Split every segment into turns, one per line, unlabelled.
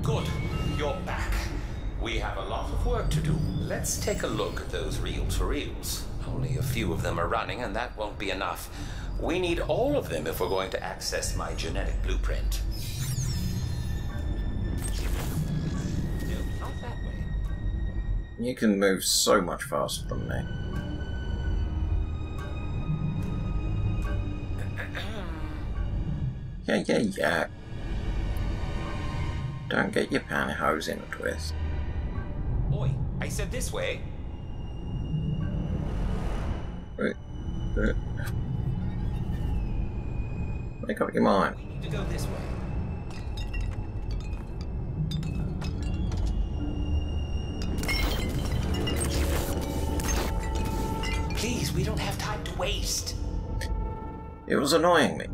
Good. You're back. We have a lot of work to do. Let's take a look at those reel-to-reels. Only a few of them are running, and that won't be enough. We need all of them if we're going to access my genetic blueprint. No, not that way.
You can move so much faster than me. Yeah. Don't get your pantyhose in a twist.
Oi, I said this way.
Make up your mind.
We need to go this way. Please, we don't have time to waste.
It was annoying me.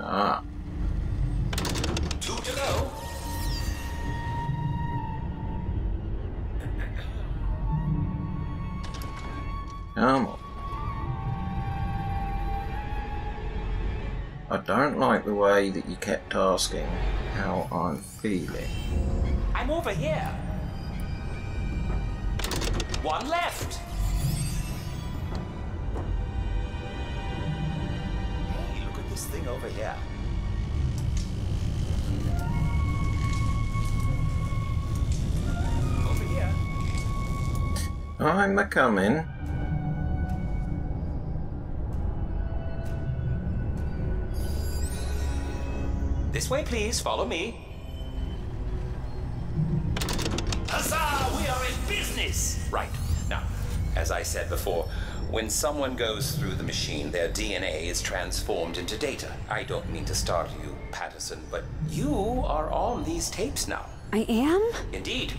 Ah.
2 to go.
Come on. I don't like the way that you kept asking how I'm feeling.
I'm over here. 1 left. Hey, look at this thing over here. Over here.
I'm a-coming.
This way, please. Follow me. Huzzah! We are in business! Right. Now, as I said before, when someone goes through the machine, their DNA is transformed into data. I don't mean to startle you, Patterson, but you are on these tapes now.
I am?
Indeed.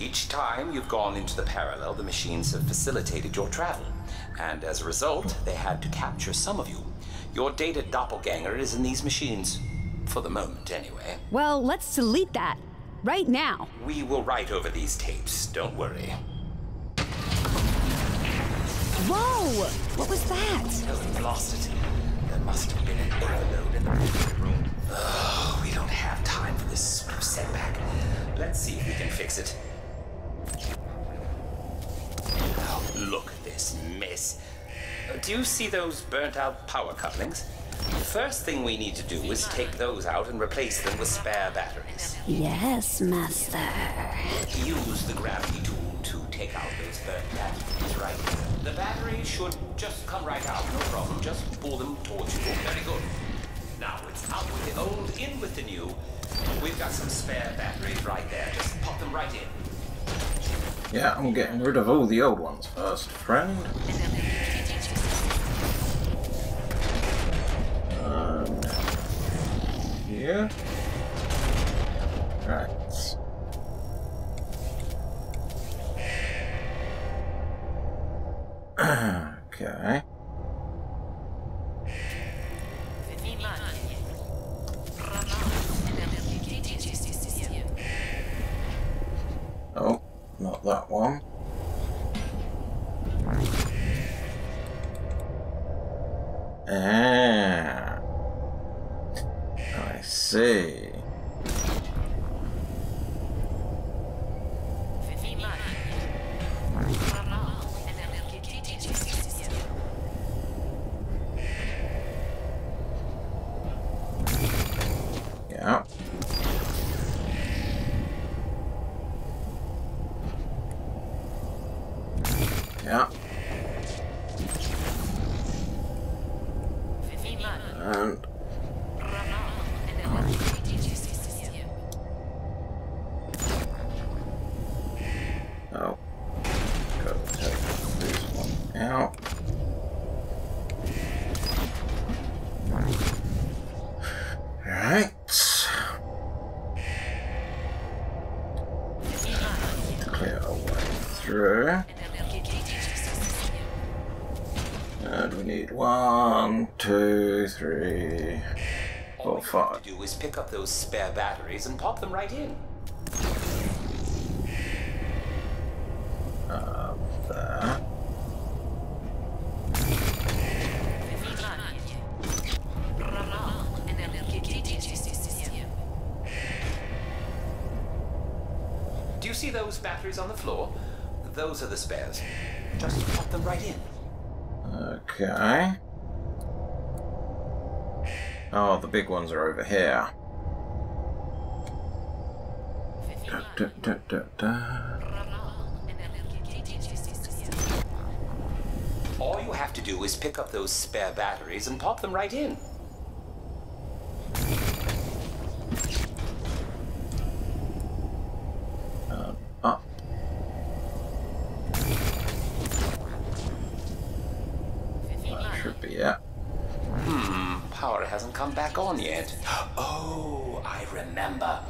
Each time you've gone into the parallel, the machines have facilitated your travel. And as a result, they had to capture some of you. Your data doppelganger is in these machines. For the moment, anyway.
Well, let's delete that. Right now.
We will write over these tapes, don't worry.
Whoa! What was that?
Oh, we lost it. There must have been an overload in the room. Oh, we don't have time for this sort of setback. Let's see if we can fix it. Oh, look at this mess. Do you see those burnt-out power couplings? First thing we need to do is take those out and replace them with spare batteries.
Yes, master.
Use the gravity tool to take out those burnt batteries, right? The batteries should just come right out, no problem. Just pull them towards you. Very good. Now it's out with the old, in with the new. We've got some spare batteries right there. Just pop them right in.
Yeah, I'm getting rid of all the old ones first, friend. Here. Right. Okay. Oh, not that one. Ah, I see. Yeah. Yeah. And oh, gotta take this one out. Right. Clear our way through. And we need 1, 2, 3, 4, 5.
All we have to do is pick up those spare batteries and pop them right in.
There.
You see those batteries on the floor? Those are the spares. Just pop them right in.
Okay. Oh, the big ones are over here.
All you have to do is pick up those spare batteries and pop them right in.
Up. That should be it.
Power hasn't come back on yet. Oh, I remember.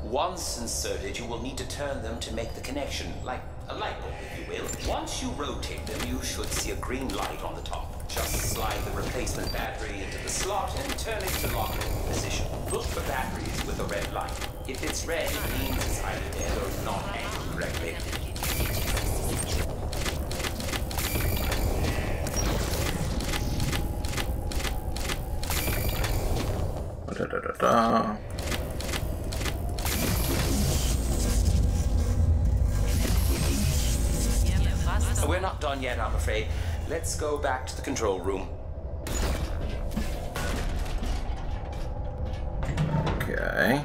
Once inserted, you will need to turn them to make the connection, like a light bulb, if you will. Once you rotate them, you should see a green light on the top. Just slide the replacement battery into the slot and turn it to lock position. Look for batteries with a red light. If it's red, it means it's either dead or not anchored correctly. We're not done yet, I'm afraid. Let's go back to the control room.
Okay.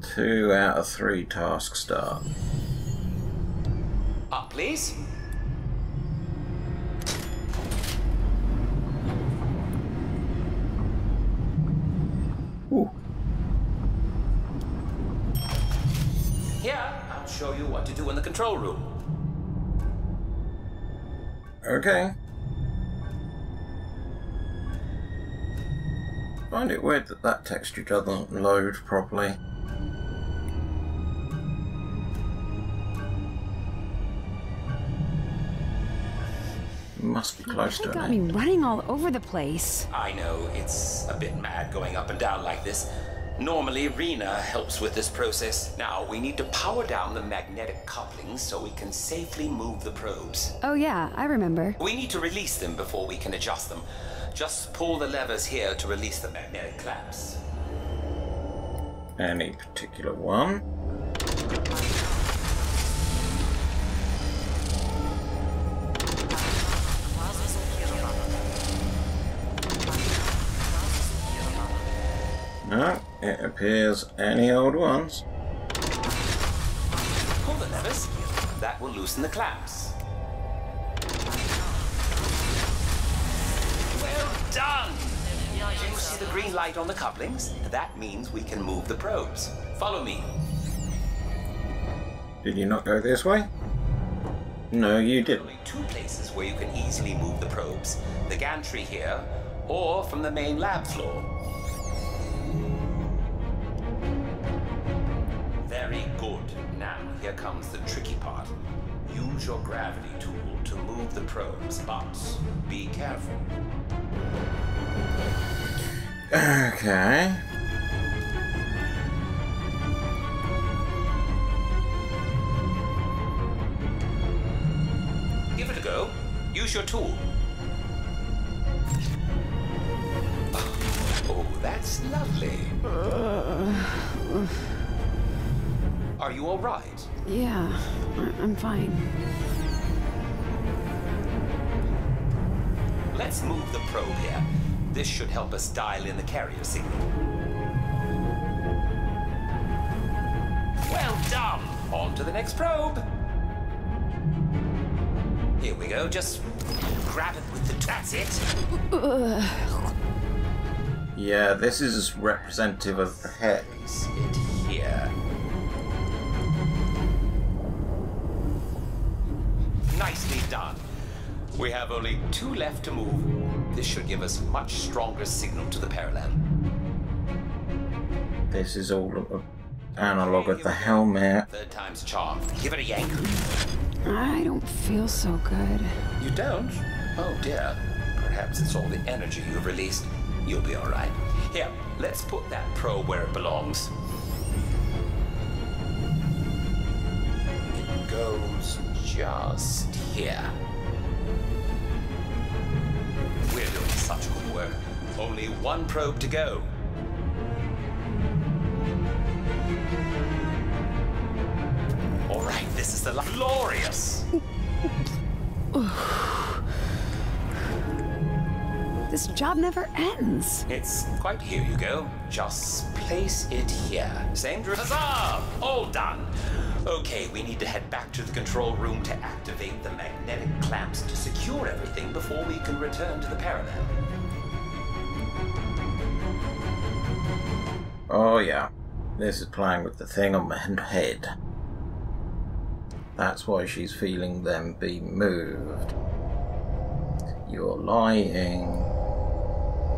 Two out of 3 tasks start.
Up, please.
Ooh.
Here, I'll show you what to do in the control room.
Okay. Find it weird that that texture doesn't load properly. Must be close to it.
Got me running all over the place.
I know, it's a bit mad going up and down like this. Normally, Rena helps with this process. Now, we need to power down the magnetic couplings so we can safely move the probes.
Oh yeah, I remember.
We need to release them before we can adjust them. Just pull the levers here to release the magnetic clamps.
Any particular one? No, it appears any old ones.
Pull the levers. That will loosen the clamps. Well done! Do you see the green light on the couplings? That means we can move the probes. Follow me.
Did you not go this way? No, you didn't.
Only 2 places where you can easily move the probes. The gantry here, or from the main lab floor. Very good. Now, here comes the tricky part. Use your gravity tool to move the probes, but be careful.
Okay.
Give it a go. Use your tool. Oh, that's lovely. Are you all right?
Yeah, I'm fine.
Let's move the probe here. This should help us dial in the carrier signal. Well done! On to the next probe. Here we go. Just grab it with the... That's it.
Yeah, this is representative of the head.
Place it here. Nicely done. We have only 2 left to move. This should give us much stronger signal to the parallel.
This is all an analog of the helmet.
3rd time's a charm. Give it a yank.
I don't feel so good.
You don't? Oh dear. Perhaps it's all the energy you've released. You'll be all right. Here, let's put that probe where it belongs. It goes just here. We're doing Such good work. Only one probe to go. All right, this is the glorious.
This job never ends.
It's quite, here you go. Just place it here. Same drill. Huzzah! All done. Okay, we need to head back to the control room to activate the magnetic clamps to secure everything before we can return to the parallel.
Oh yeah, this is playing with the thing on my head. That's why she's feeling them be moved. You're lying.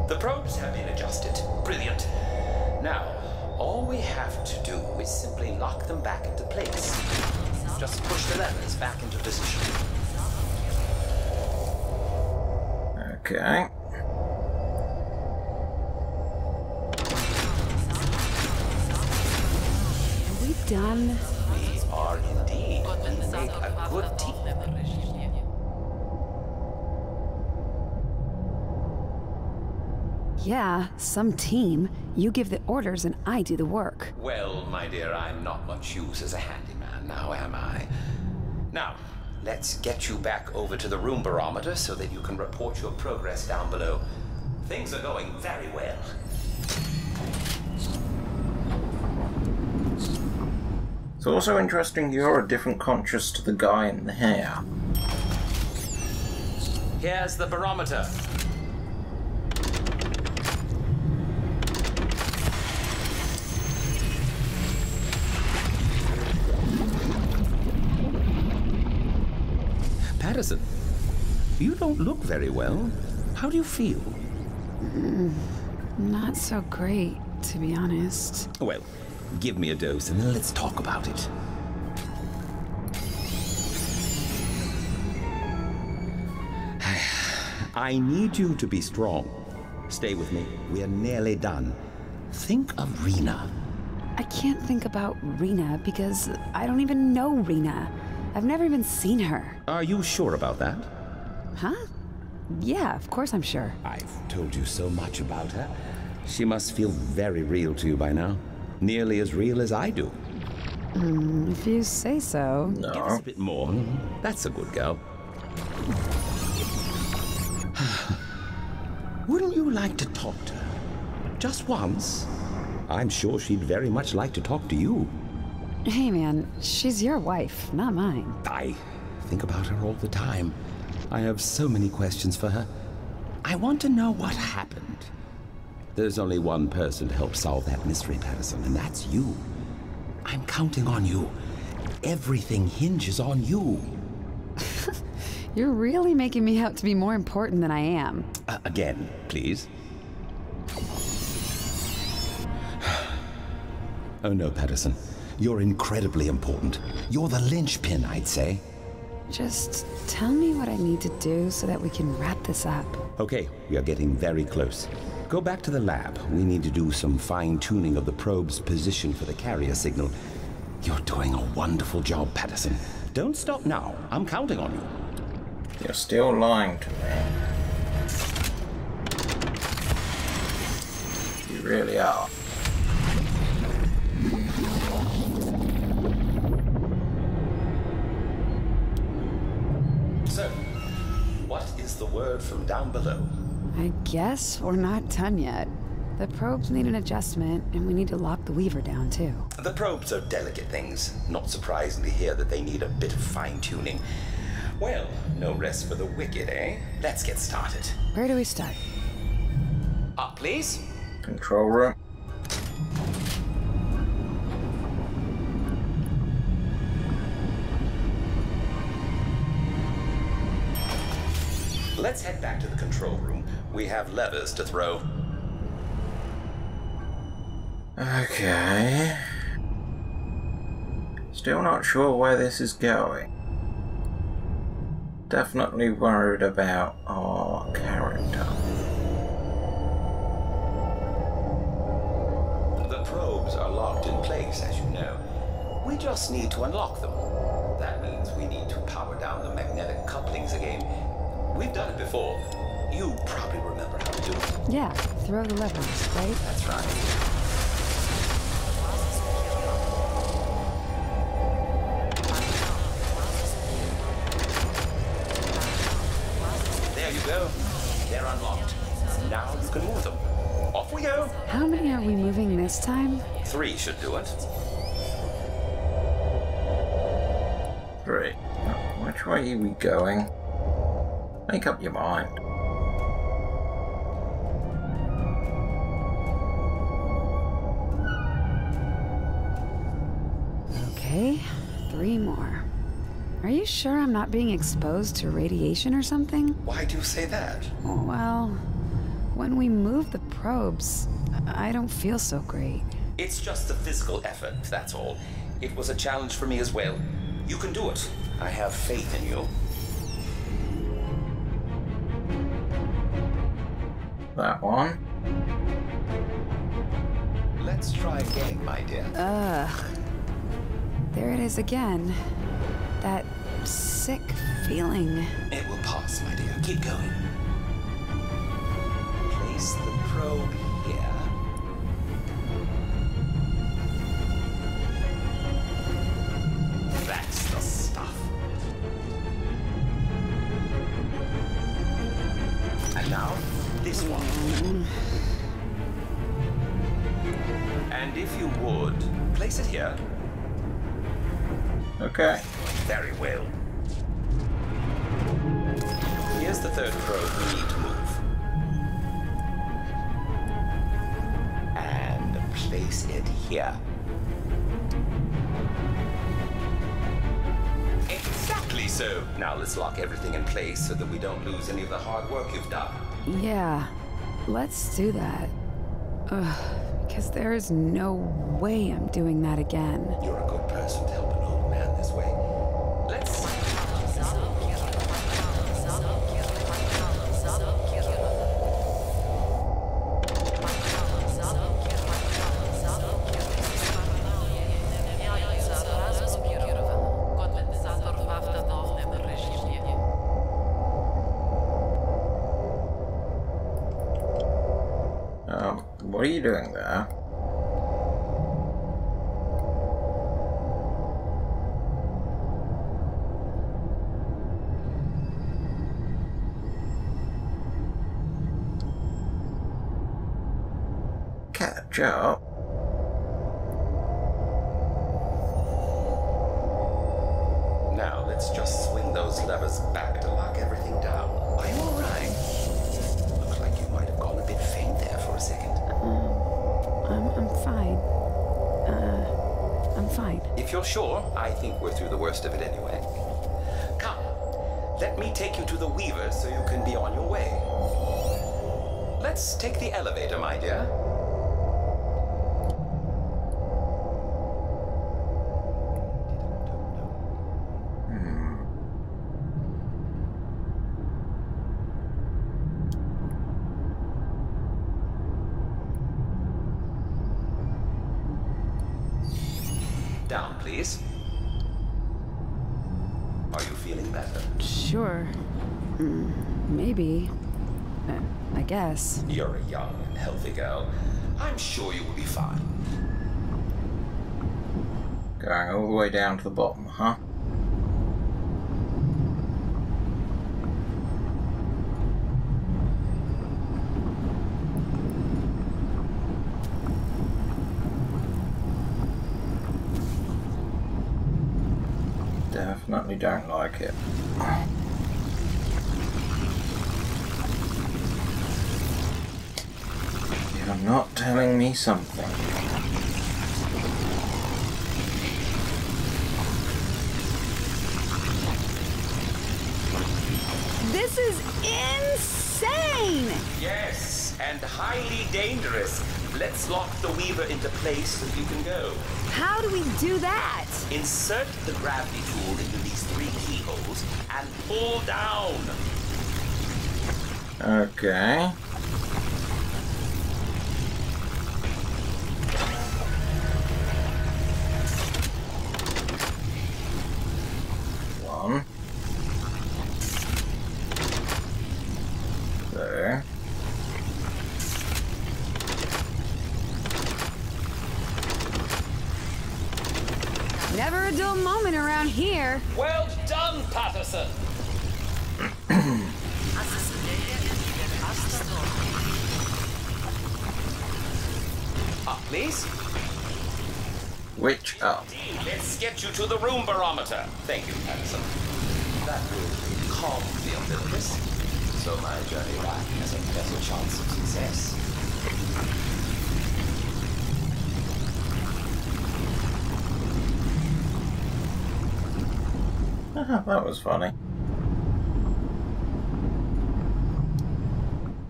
The probes have been adjusted. Brilliant. Now, all we have to do is simply lock them back into place. Just push the levers back into position.
Okay.
Are we done?
We are indeed. We make a good team.
Yeah, some team. You give the orders and I do the work.
Well, my dear, I'm not much use as a handyman now, am I? Now, let's get you back over to the room barometer so that you can report your progress down below. Things are going very well.
It's also interesting you're a different conscious to the guy in the hair.
Here's the barometer. Patterson, you don't look very well. How do you feel?
Not so great, to be honest.
Well, give me a dose and then let's talk about it. I need you to be strong. Stay with me. We are nearly done. Think of Rena.
I can't think about Rena because I don't even know Rena. I've never even seen her.
Are you sure about that?
Huh? Yeah, of course I'm sure.
I've told you so much about her. She must feel very real to you by now. Nearly as real as I do.
If you say so.
No.
Give us a bit more. That's a good girl. Wouldn't you like to talk to her? Just once? I'm sure she'd very much like to talk to you.
Hey man, she's your wife, not mine.
I think about her all the time. I have so many questions for her. I want to know what happened. There's only one person to help solve that mystery, Patterson, and that's you. I'm counting on you. Everything hinges on you.
You're really making me out to be more important than I am.
Again, please. Oh no, Patterson. You're incredibly important. You're the linchpin, I'd say.
Just tell me what I need to do so that we can wrap this up.
Okay, we are getting very close. Go back to the lab. We need to do some fine-tuning of the probe's position for the carrier signal. You're doing a wonderful job, Patterson. Don't stop now. I'm counting on you.
You're still lying to me. You really are.
So, what is the word from down below?
I guess we're not done yet. The probes need an adjustment, and we need to lock the Weaver down, too.
The probes are delicate things. Not surprising to hear that they need a bit of fine-tuning. Well, no rest for the wicked, eh? Let's get started.
Where do we start?
Up, please.
Control room.
Let's head back to the control room. We have levers to throw.
Okay. Still not sure where this is going. Definitely worried about our character.
The probes are locked in place, as you know. We just need to unlock them. That means we need to power down the magnetic couplings again. We've done it before. You probably remember how to do it.
Yeah, throw the levers, right?
That's right. There you go. They're unlocked. Now you can move them. Off we go.
How many are we moving this time?
3 should do it.
3. Which way are we going? Make up your mind.
Okay, 3 more. Are you sure I'm not being exposed to radiation or something?
Why do you say that?
Well, when we move the probes, I don't feel so great.
It's just the physical effort, that's all. It was a challenge for me as well. You can do it. I have faith in you.
That one.
Let's try again, my dear.
Ugh. There it is again. That sick feeling.
It will pass, my dear. Keep going. Place the probe here. That's the stuff. And now, this one. And if you would, place it here.
Okay.
Very well. Here's the third probe we need to move. And place it here. Exactly so. Now let's lock everything in place so that we don't lose any of the hard work you've done.
Yeah, let's do that. Ugh, because there is no way I'm doing that again.
You're a good person to help an old man this way. Let's...
What are you doing there? Catch up.
Now let's just swing those levers back to lock everything down. Are you all right? Looks like you might have gone a bit faint there for a second.
I'm fine. I'm fine.
If you're sure, I think we're through the worst of it anyway. Come, let me take you to the Weaver so you can be on your way. Let's take the elevator, my dear. Down, please. Are you feeling better?
Sure. Maybe. I guess.
You're a young and healthy girl. I'm sure you will be fine.
Going all the way down to the bottom, huh? Definitely don't like it. You're not telling me something.
This is insane!
Yes, and highly dangerous. Let's lock the Weaver into place so you can go.
How do we do that?
Insert the gravity tool into these 3 keyholes and pull down.
Okay. One.
Never a dull moment around here.
Well done, Patterson. Up, please.
Which up?
Let's get you to the room barometer. Thank you, Patterson. That will calm the umbilicus, so my journey back has a better chance of success.
That was funny.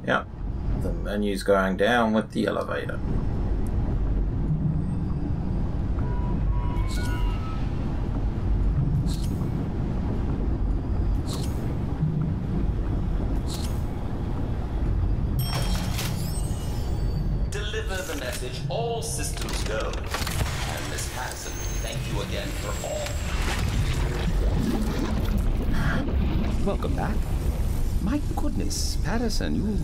Yep, the menu's going down with the elevator.
Deliver the message, all systems go. And Miss Patterson, thank you again for all.
Welcome back. My goodness, Patterson, you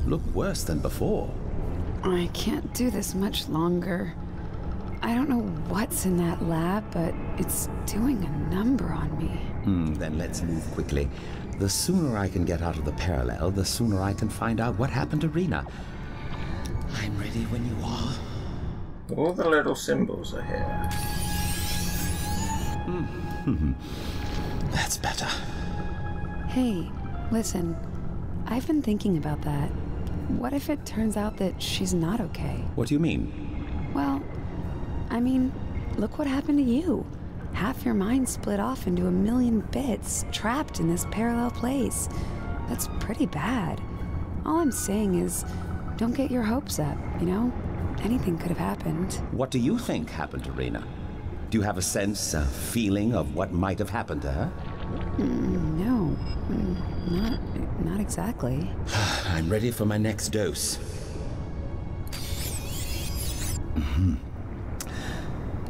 look worse than before.
I can't do this much longer. I don't know what's in that lab, but it's doing a number on me.
Then let's move quickly. The sooner I can get out of the parallel, the sooner I can find out what happened to Rena. I'm ready when you are.
All the little symbols are here.
That's better.
Hey, listen. I've been thinking about that. What if it turns out that she's not okay?
What do you mean?
Well, I mean, look what happened to you. Half your mind split off into a million bits, trapped in this parallel place. That's pretty bad. All I'm saying is, don't get your hopes up, you know? Anything could have happened.
What do you think happened to Rena? Do you have a sense, a feeling of what might have happened to her?
No, not exactly.
I'm ready for my next dose.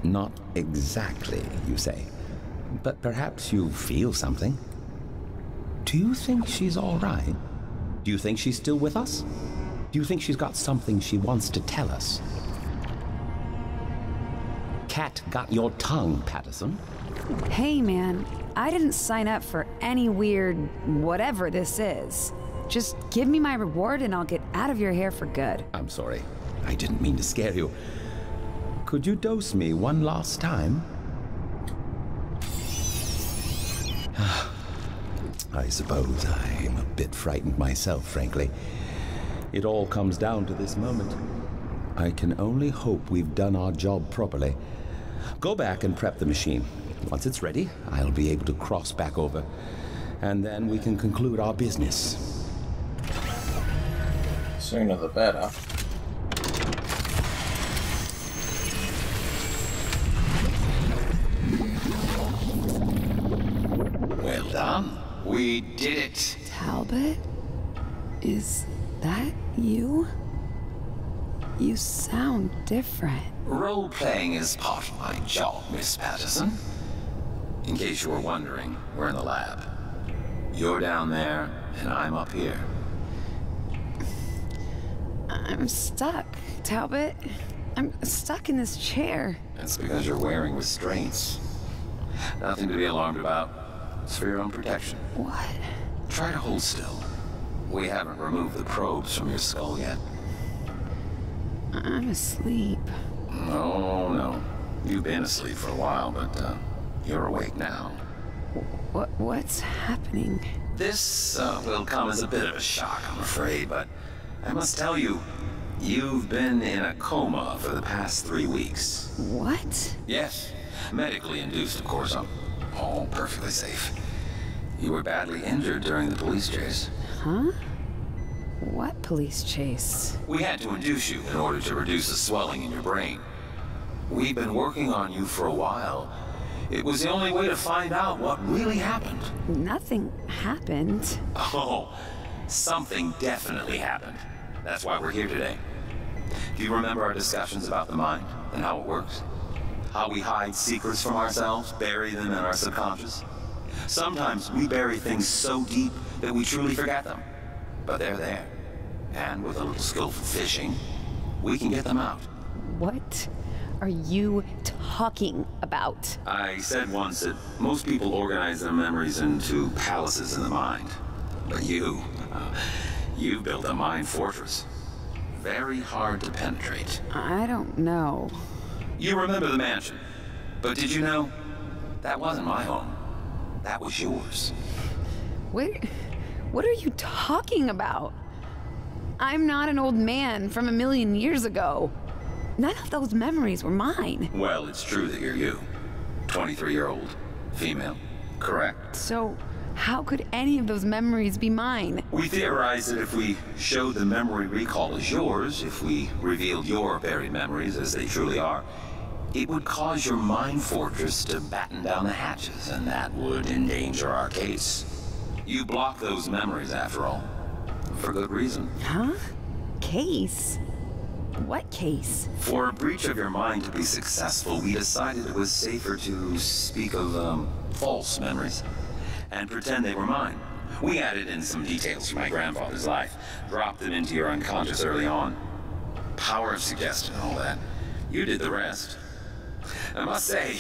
Not exactly, you say. But perhaps you feel something. Do you think she's all right? Do you think she's still with us? Do you think she's got something she wants to tell us? Cat got your tongue, Patterson.
Hey, man, I didn't sign up for any weird whatever this is. Just give me my reward and I'll get out of your hair for good.
I'm sorry. I didn't mean to scare you. Could you dose me one last time? I suppose I'm a bit frightened myself, frankly. It all comes down to this moment. I can only hope we've done our job properly. Go back and prep the machine. Once it's ready, I'll be able to cross back over, and then we can conclude our business.
Sooner the better.
Well done. We did it.
Talbot? Is that you? You sound different.
Role-playing is part of my job, Miss Patterson. In case you were wondering, we're in the lab. You're down there, and I'm up here.
I'm stuck, Talbot. I'm stuck in this chair.
That's because you're wearing restraints. Nothing to be alarmed about. It's for your own protection.
What?
Try to hold still. We haven't removed the probes from your skull yet.
I'm asleep.
No. You've been asleep for a while, but you're awake now.
What's happening?
This will come as a bit of a shock, I'm afraid, but I must tell you, you've been in a coma for the past 3 weeks.
What?
Yes, medically induced, of course. All perfectly safe. You were badly injured during the police chase.
Huh? What police chase?
We had to induce you in order to reduce the swelling in your brain. We've been working on you for a while. It was the only way to find out what really happened.
Nothing happened.
Oh, something definitely happened. That's why we're here today. Do you remember our discussions about the mind and how it works? How we hide secrets from ourselves, bury them in our subconscious? Sometimes we bury things so deep that we truly forget them. But they're there. And with a little skillful fishing, we can get them out.
What are you talking about?
I said once that most people organize their memories into palaces in the mind. But you built a mind fortress. Very hard to penetrate.
I don't know.
You remember the mansion. But did you know? That wasn't my home. That was yours.
Wait, what are you talking about? I'm not an old man from 1,000,000 years ago. None of those memories were mine.
Well, it's true that you're you. 23-year-old, female, correct.
So, how could any of those memories be mine?
We theorized that if we showed the memory recall as yours, if we revealed your buried memories as they truly are, it would cause your mind fortress to batten down the hatches, and that would endanger our case. You block those memories, after all. For good reason.
Huh? Case? What case?
For a breach of your mind to be successful, we decided it was safer to speak of, false memories and pretend they were mine. We added in some details from my grandfather's life, dropped them into your unconscious early on. Power of suggestion and all that. You did the rest. I must say,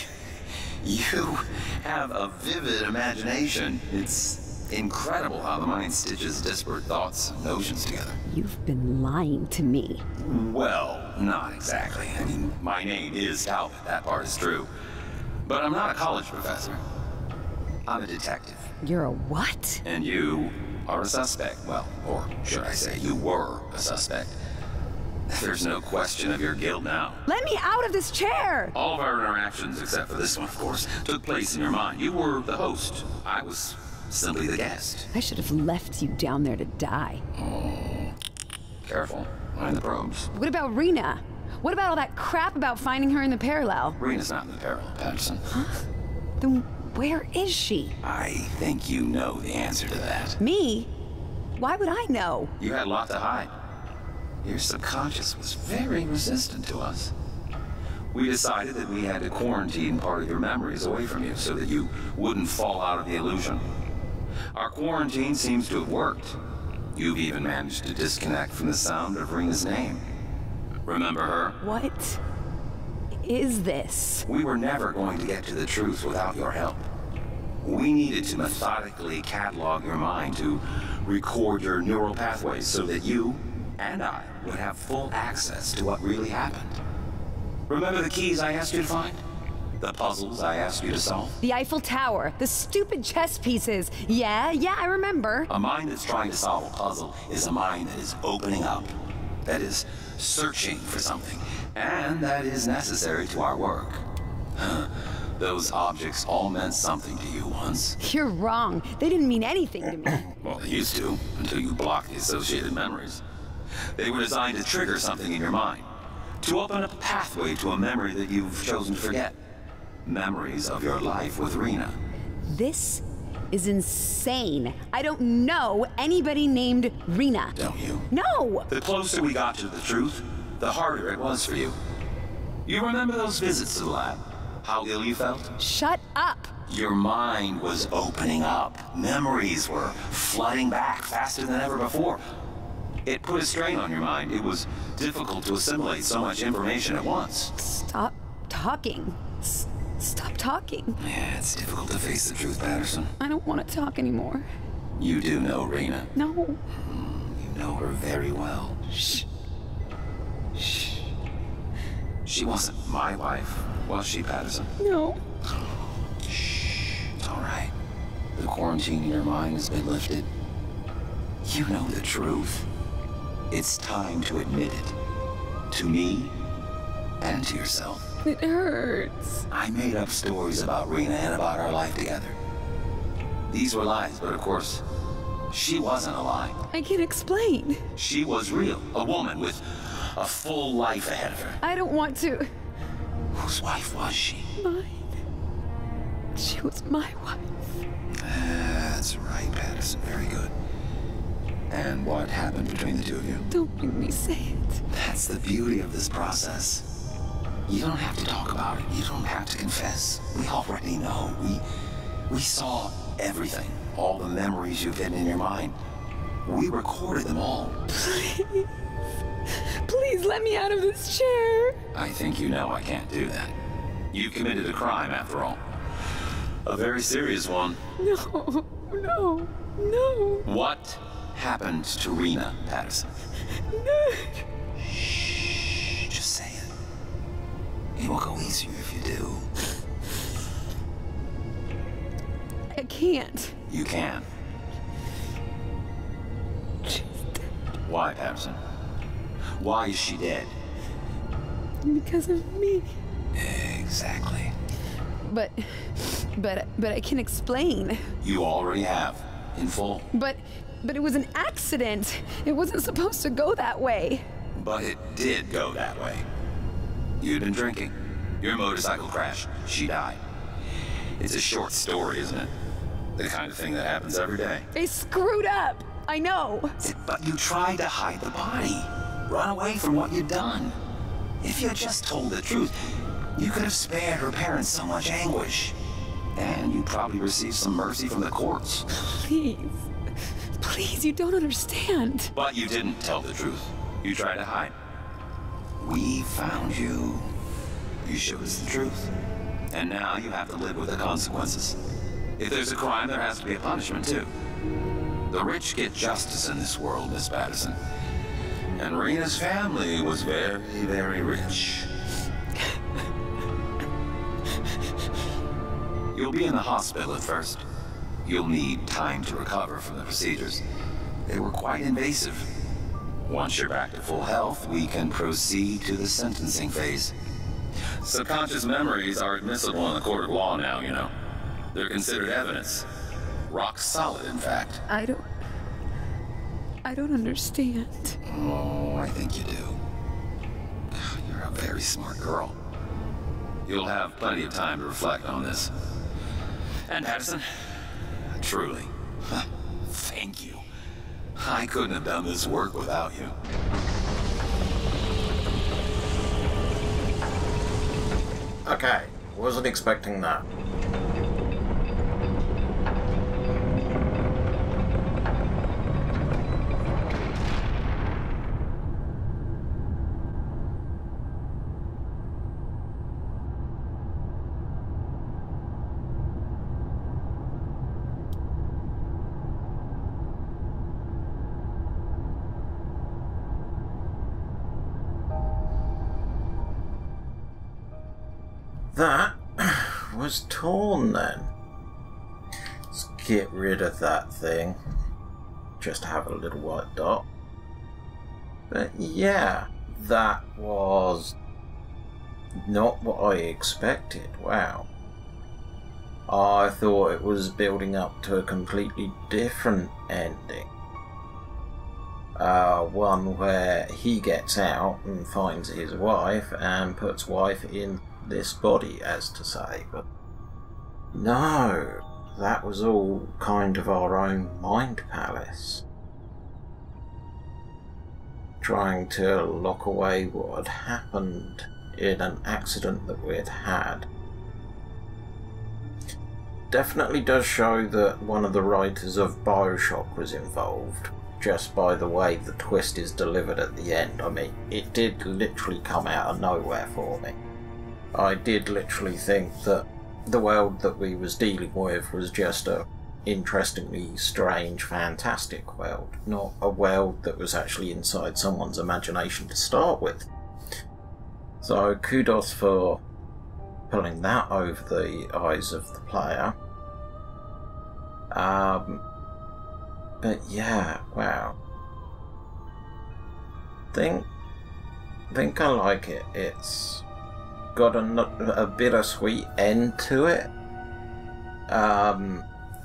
you have a vivid imagination. It's incredible how the mind stitches disparate thoughts and notions together.
You've been lying to me.
Well, not exactly. I mean, my name is Talbot, that part is true. But I'm not a college professor. I'm a detective.
You're a what?
And you are a suspect. Well, or should I say, you were a suspect. There's no question of your guilt now.
Let me out of this chair!
All of our interactions, except for this one, of course, took place in your mind. You were the host. I was simply the guest.
I should have left you down there to die.
Oh, careful. Mind the probes.
What about Rena? What about all that crap about finding her in the parallel?
Rena's not in the parallel, Patterson.
Huh? Then where is she?
I think you know the answer to that.
Me? Why would I know?
You had a lot to hide. Your subconscious was very resistant to us. We decided that we had to quarantine part of your memories away from you so that you wouldn't fall out of the illusion. Our quarantine seems to have worked. You've even managed to disconnect from the sound of Rena's name. Remember her?
What is this?
We were never going to get to the truth without your help. We needed to methodically catalog your mind, to record your neural pathways so that you and I would have full access to what really happened. Remember the keys I asked you to find? The puzzles I asked you to solve?
The Eiffel Tower, the stupid chess pieces. Yeah, I remember.
A mind that's trying to solve a puzzle is a mind that is opening up, that is searching for something, and that is necessary to our work. Those objects all meant something to you once.
You're wrong. They didn't mean anything to me.
Well, they used to, until you blocked the associated memories. They were designed to trigger something in your mind, to open up a pathway to a memory that you've chosen to forget. Memories of your life with Rena.
This is insane. I don't know anybody named Rena.
Don't you?
No!
The closer we got to the truth, the harder it was for you. You remember those visits to the lab? How ill you felt?
Shut up!
Your mind was opening up. Memories were flooding back faster than ever before. It put a strain on your mind. It was difficult to assimilate so much information at once.
Stop talking. Stop talking.
Yeah, it's difficult to face the truth, Patterson.
I don't want to talk anymore.
You do know Rena.
No.
You know her very well.
Shh.
Shh. She wasn't my wife, was she, Patterson?
No.
Shh. It's all right. The quarantine in your mind has been lifted. You know the truth. It's time to admit it. To me and to yourself.
It hurts.
I made up stories about Rena and about our life together. These were lies, but of course, she wasn't a lie.
I can't explain.
She was real. A woman with a full life ahead of her.
I don't want to.
Whose wife was she?
Mine. She was my wife.
That's right, Patterson. Very good. And what happened between the two of you?
Don't make me say it.
That's the beauty of this process. You don't have to talk about it. You don't have to confess. We already know. We saw everything. All the memories you've hidden in your mind. We recorded them all.
Please. Please let me out of this chair.
I think you know I can't do that. You committed a crime, after all. A very serious one.
No, no, no.
What happened to Rena, Patterson?
No.
Shh, just say it. It will go easier if you do.
I can't.
You can.
She's dead.
Why, Patterson? Why is she dead?
Because of me.
Exactly.
But I can explain.
You already have, in full.
But it was an accident. It wasn't supposed to go that way.
But it did go that way. You'd been drinking. Your motorcycle crashed. She died. It's a short story, isn't it? The kind of thing that happens every day.
They screwed up. I know.
But you tried to hide the body. Run away from what you'd done. If you had just told the truth, you could have spared her parents so much anguish. And you'd probably receive some mercy from the courts.
Please. Please, you don't understand.
But you didn't tell the truth. You tried to hide. We found you. You showed us the truth. And now you have to live with the consequences. If there's a crime, there has to be a punishment, too. The rich get justice in this world, Miss Patterson. And Rena's family was very, very rich. You'll be in the hospital at first. You'll need time to recover from the procedures. They were quite invasive. Once you're back to full health, we can proceed to the sentencing phase. Subconscious memories are admissible in the court of law now, you know. They're considered evidence. Rock solid, in fact.
I don't understand.
Oh, I think you do. You're a very smart girl. You'll have plenty of time to reflect on this. And Patterson, truly, thank you. I couldn't have done this work without you.
Okay, wasn't expecting that. That was torn then. Let's get rid of that thing. Just have a little white dot. But yeah, that was not what I expected. Wow. I thought it was building up to a completely different ending. One where he gets out and finds his wife and puts wife in this body, as to say, but no, that was all kind of our own mind palace. Trying to lock away what had happened in an accident that we'd had. Definitely does show that one of the writers of BioShock was involved, just by the way the twist is delivered at the end. I mean, it did literally come out of nowhere for me. I did literally think that the world that we was dealing with was just a interestingly strange, fantastic world, not a world that was actually inside someone's imagination to start with. So kudos for pulling that over the eyes of the player. But yeah, wow. Think I like it. It's got a bittersweet end to it,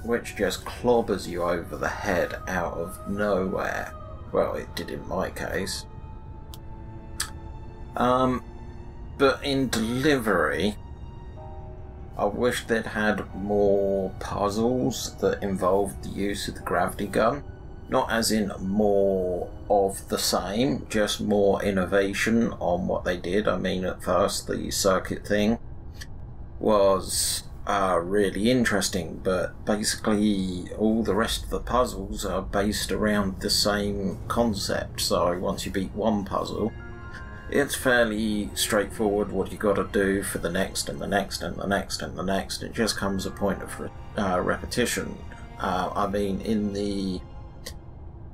which just clobbers you over the head out of nowhere. Well, it did in my case. But in delivery, I wish they'd had more puzzles that involved the use of the gravity gun. Not as in more of the same, just more innovation on what they did. I mean, at first the circuit thing was really interesting, but basically all the rest of the puzzles are based around the same concept. So once you beat one puzzle, it's fairly straightforward what you got to do for the next and the next and the next and the next. It just comes a point of repetition. I mean, in the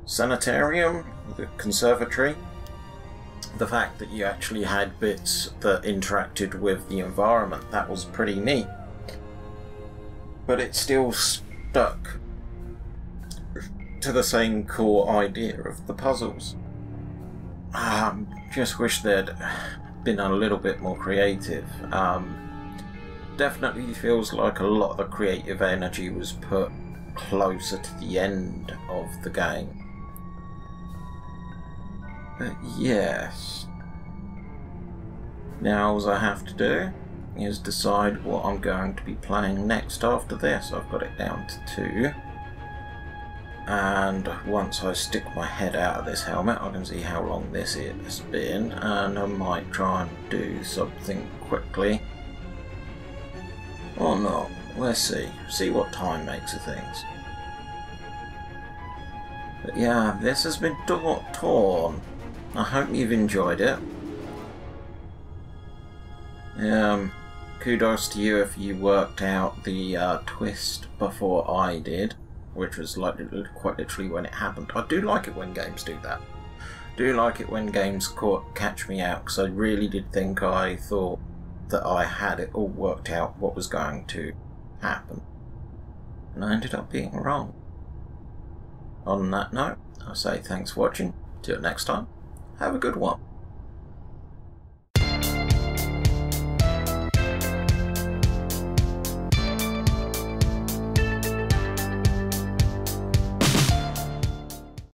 sanitarium, the conservatory, the fact that you actually had bits that interacted with the environment, that was pretty neat. But it still stuck to the same core idea of the puzzles. Just wish they'd been a little bit more creative. Definitely feels like a lot of the creative energy was put closer to the end of the game. But yes. Now all I have to do is decide what I'm going to be playing next after this. I've got it down to 2. And once I stick my head out of this helmet, I can see how long this has been, and I might try and do something quickly. Or not. Let's see. See what time makes of things. But yeah, this has been Torn. I hope you've enjoyed it. Kudos to you if you worked out the twist before I did, which was like quite literally when it happened. I do like it when games do that. I do like it when games catch me out, because I really did think I thought that I had it all worked out what was going to happen. And I ended up being wrong. On that note, I'll say thanks for watching. Till next time, have a good one.